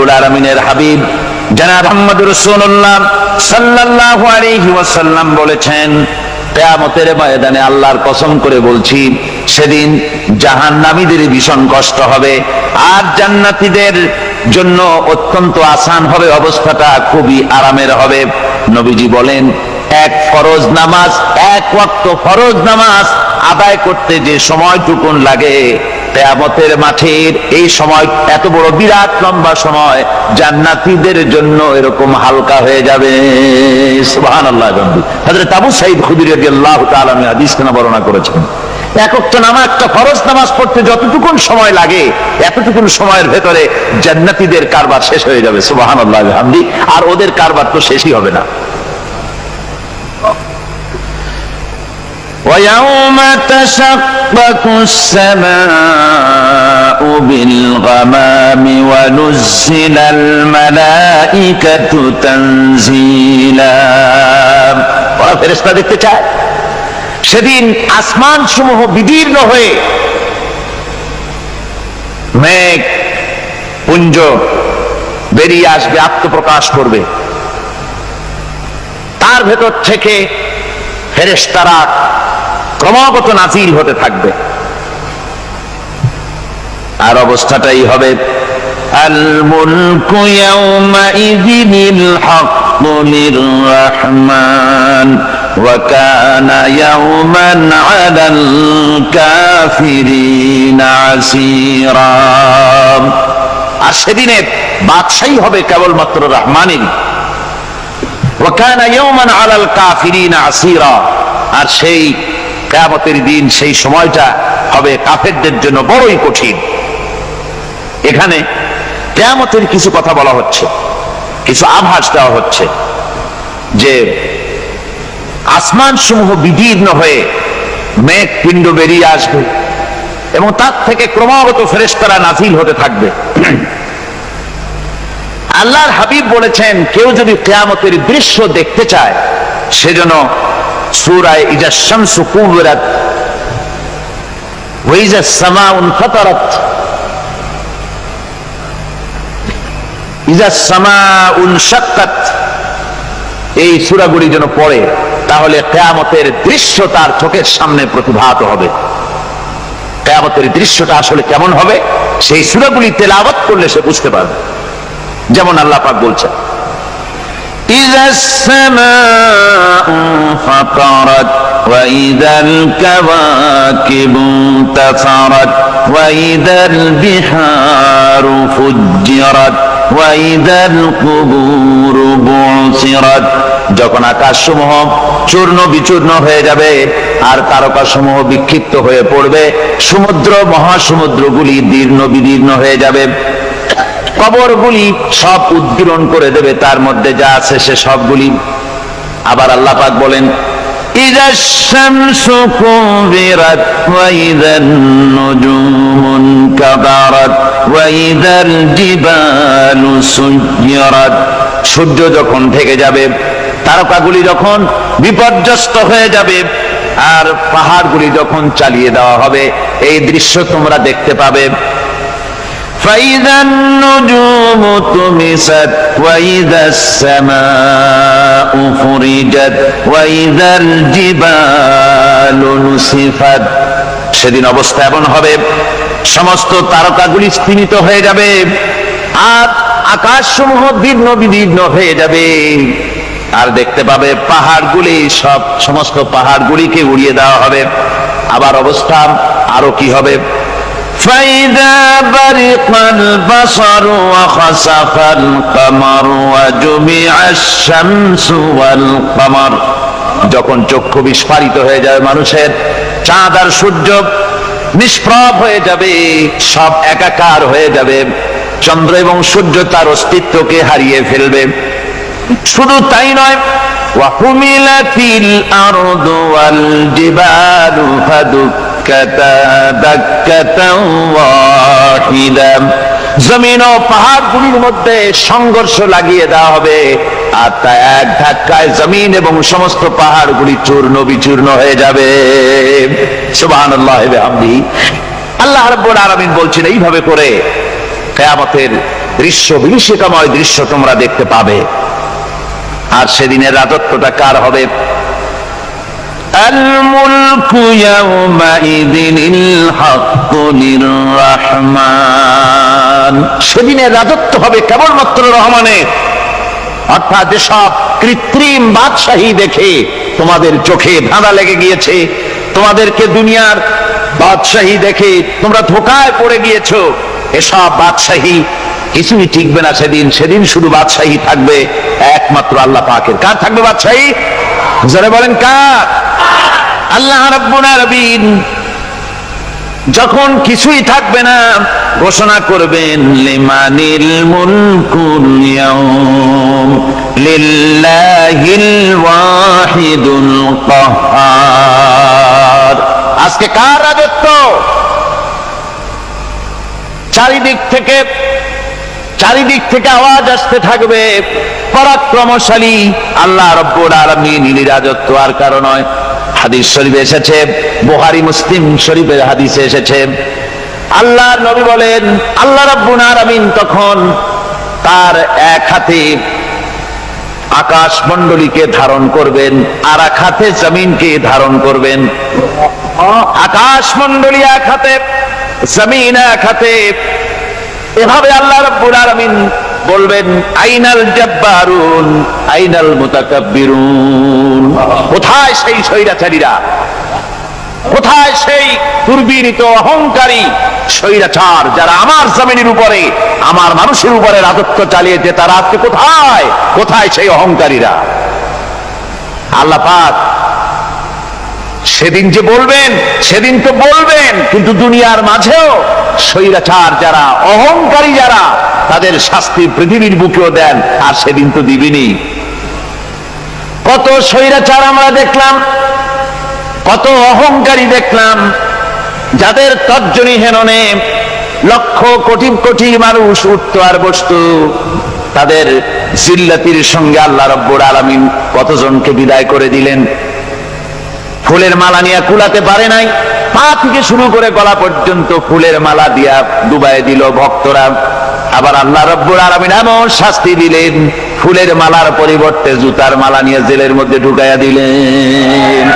রব্বুল আলামিনের হাবিব জনাব মুহাম্মদুর রাসূলুল্লাহ সাল্লাল্লাহু আলাইহি ওয়াসাল্লাম বলেছেন, কিয়ামতের ময়দানে আল্লাহর কসম করে বলছি, সেদিন জাহান্নামীদের ভীষণ কষ্ট হবে আর জান্নাতীদের জন্য অত্যন্ত আসান হবে, অবস্থাটা খুবই আরামের হবে। নবীজি বলেন, এক ফরজ নামাজ, এক ওয়াক্ত ফরজ নামাজ আদায় করতে যে সময়টুকুন লাগে, কিয়ামতের মাঠের এই সময় এত বড় বিরাট লম্বা সময় জান্নাতীদের জন্য এরকম হালকা হয়ে যাবে। সুবহানাল্লাহ। হযরত আবু সাঈদ খুদরী রাদিয়াল্লাহু তাআলা আনহু হাদিস খানা বর্ণনা করেছেন, এক ওয়াক্ত নামাজ, একটা ফরজ নামাজ পড়তে যতটুকুন সময় লাগে এতটুকুন সময়ের ভেতরে জান্নাতীদের কারবার শেষ হয়ে যাবে। সুবহানাল্লাহ হামদি। আর ওদের কারবার তো শেষই হবে না। وَيَوْمَ تَشَقَّقُ السَّمَاءُ بِالْغَمَامِ وَنُزِّلَ الْمَلَائِكَةُ تَنزِيلًا। ওরা ফেরেশতা দেখতে চায়, সেদিন আসমান সমূহ বিদীর্ণ হয়ে মেঘ পুঞ্জ বেরিয়ে আসবে, আত্মপ্রকাশ করবে, তার ভেতর থেকে ফেরেশতারা ক্রমাগত নাজিল হতে থাকবে। আর অবস্থাটাই হবে, আল মুলকু ইয়াউমাইযিনিল হাক্কু লির-রাহমান ওয়া কানা ইয়াওমান আলাল কাফিরিনা আসীরা। আর সেদিনে বাদশাহী হবে কেবলমাত্র রহমানের। ওয়া কানা ইয়াওমান আলাল কাফিরিনা আসীরা। আর সেই কিয়ামতের দিন, সেই সময়টা হবে কাফেরদের জন্য বড়ই কঠিন। এখানে কিয়ামতের কিছু কথা বলা হচ্ছে, কিছু আভাস দেওয়া হচ্ছে যে আসমান সমূহ বিদীর্ণ হয়ে মেঘ পিণ্ড বেরিয়ে আসবে এবং তার থেকে ক্রমাগত ফেরেশতারা নাজিল হতে থাকবে। আল্লাহর হাবিব বলেছেন, কেউ যদি কিয়ামতের দৃশ্য দেখতে চায় সেজন্য সূরা ইযা শামসু কুবিরাত ওয়া ইযা সামাউ ফাতারাত, ইযা সামাউ শাক্কাত, এই সূরাগুলি যেন পড়ে, তাহলে কিয়ামতের দৃশ্য তার চোখের সামনে প্রতিভাত হবে। কিয়ামতের দৃশ্যটা আসলে কেমন হবে সেই সূরাগুলি তেলাওয়াত করলে সে বুঝতে পারবে। যেমন আল্লাহ পাক বলছেন, إذا السماء انفطرت وإذا الكواكب انتثرت وإذا البحار فجرت وإذا القبور بعثرت। যখন আকাশসমূহ চূর্ণ বিচূর্ণ হয়ে যাবে আর তারকাসমূহ বিক্ষিপ্ত হয়ে পড়বে, সমুদ্র মহাসমুদ্রগুলি দীর্ণ বিদীর্ণ হয়ে যাবে, কবরগুলি সব উদ্গীরণ করে দেবে, তার মধ্যে যা আছে সে সবগুলি। আবার আল্লাহ পাক বলেন, ইযাশ শামসু কুবিরাত ওয়া ইযান নুজুমুন কাদারাত ওয়া ইযাল জিবালু সুয়্যিরাত। সূর্য যখন ঢেকে যাবে, তারকাগুলি যখন বিপর্যস্ত হয়ে যাবে আর পাহাড়গুলি যখন চালিয়ে দেওয়া হবে, এই দৃশ্য তোমরা দেখতে পাবে। فإذا النجوم طمست وإذا السماء فرجت وإذا الجبال نسفت। সেদিন অবস্থা এমন হবে, সমস্ত তারকাগুলি স্তিমিত হয়ে যাবে আর আকাশসমূহ দীর্ণ বিদীর্ণ হয়ে যাবে। আর দেখতে পাবে পাহাড়গুলি, সমস্ত পাহাড়গুলিকে উড়িয়ে দেওয়া হবে। আবার অবস্থা আরো কি হবে, فإذا برق البصر وخسف القمر وجمع الشمس والقمر। যখন চক্ষু বিস্ফারিত হয়ে যাবে মানুষের, চাঁদ আর সূর্য নিষ্প্রভ হয়ে যাবে, সব একাকার হয়ে যাবে, চন্দ্র এবং সূর্য তার অস্তিত্বকে হারিয়ে ফেলবে। শুধু তাই নয়, ওয়াহুমিলাতিল আরদু ওয়াল জিবালু ফাদুক্কাতা দাক্কাতাও ওয়াহিদা। জমিন ও পাহাড়গুলির মধ্যে সংঘর্ষ লাগিয়ে দেওয়া হবে আর তা এক ধাক্কায় জমিন এবং সমস্ত পাহাড়গুলি চূর্ণ বিচূর্ণ হয়ে যাবে। সুবহানাল্লাহি ওয়া বিহামদিহি। আল্লাহ রাব্বুল আলামিন বলছেন, এইভাবে করে কিয়ামতের দৃশ্য বিভীষিকাময় দৃশ্য তোমরা দেখতে পাবে। আর সেদিনের রাজত্বটা কার হবে? আল মুলকু ইয়াউমাইযিনিল হাক্কু লিররহমান, সেদিনের রাজত্ব হবে কেবলমাত্র রহমানের। অর্থাৎ যেসব কৃত্রিম বাদশাহী দেখে তোমাদের চোখে ধাঁধা লেগে গিয়েছে, তোমাদেরকে দুনিয়ার বাদশাহী দেখে তোমরা ধোঁকায় পড়ে গিয়েছো, এসব বাদশাহী কিছুই টিকবে না সেদিন। সেদিন শুধু বাদশাহী থাকবে একমাত্র আল্লাহ পাকের। কার থাকবে বাদশাহী? যারা বলেন কার? আল্লাহ রাব্বুল আলামিন যখন কিছুই থাকবে না ঘোষণা করবেন লিমানিল মুলকুল ইয়াউম লিল্লাহিল ওয়াহিদুল কাহ্হার। আজকে কার রাজত্ব? চারিদিক থেকে আওয়াজ আসতে থাকবে পরাক্রমশালী আল্লাহ রাব্বুল আলামিনের রাজত্ব। আর কারণ নয়, হাদিস শরীফে এসেছে, বুখারী মুসলিম শরীফের হাদিসে এসেছে, আল্লাহর নবী বলেন আল্লাহ রাব্বুল আলামিন তখন তার এক হাতে আকাশ মণ্ডলীকে ধারণ করবেন, আর এক হাতে জমিনকে ধারণ করবেন। আকাশ মণ্ডলী এক হাতে, জমিন এক হাতে। এভাবে আল্লাহ রাব্বুল আলামিন বলবেন আইনাল জাব্বারুন আইনাল মুতাকাব্বিরুন। কোথায় সেই স্বৈরাচারীরা? কোথায় সেই দুর্বিনীত অহংকারী স্বৈরাচার যারা আমার জমিনের উপরে, আমার মানুষের উপরে রাজত্ব চালিয়েছে? তারা আজকে কোথায়? কোথায় সেই অহংকারীরা? আল্লাহ পাক সেদিন যে বলবেন, সেদিন তো বলবেন, কিন্তু দুনিয়ার মাঝেও স্বৈরাচার যারা, অহংকারী যারা, তাদের শাস্তি পৃথিবীর বুকেও দেন। আর সেদিন তো দিবেনই। কত স্বৈরাচার আমরা দেখলাম, কত অহংকারী দেখলাম, যাদের তর্জনী হেননে লক্ষ কোটি কোটি মানুষ উঠতো আর বসতো। তাদের জিল্লাতির সঙ্গে আল্লাহ রাব্বুল আলামিন কতজনকে বিদায় করে দিলেন। ফুলের মালা নিয়ে কুলাতে পারে নাই, পা থেকে শুরু করে গলা পর্যন্ত ফুলের মালা দিয়া ডুবাই দিল ভক্তরা। আবার আল্লাহ রাব্বুল আলামিন এমন শাস্তি দিলেন, ফুলের মালার পরিবর্তে জুতার মালা নিয়ে জেলের মধ্যে ঢুকাইয়া দিলেন।